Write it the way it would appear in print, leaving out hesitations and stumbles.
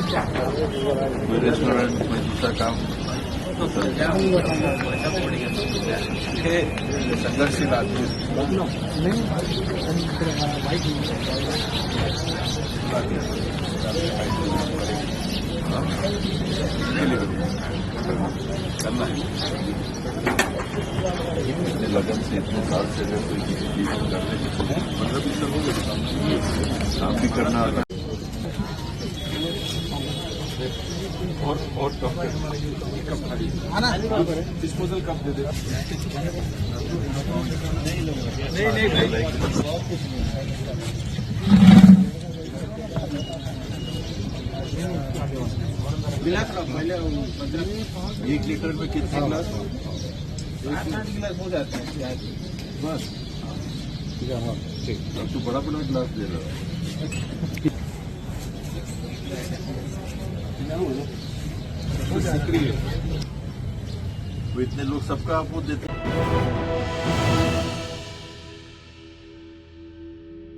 कोई रेस्टोरेंट में दूसरा काम हे संघर्षशील आदमी करना है। लगन से इतने साल से अगर कोई चीज करने की 15-20 साल हो गए काम भी करना और कप डिस्पोजल कप दे दे। नहीं एक लीटर में कितने गिलास? 8 गिलास हो जाते हैं बस। अब तो बड़ा गिलास दे रहा है। वो इतने लोग सबका आप वो देते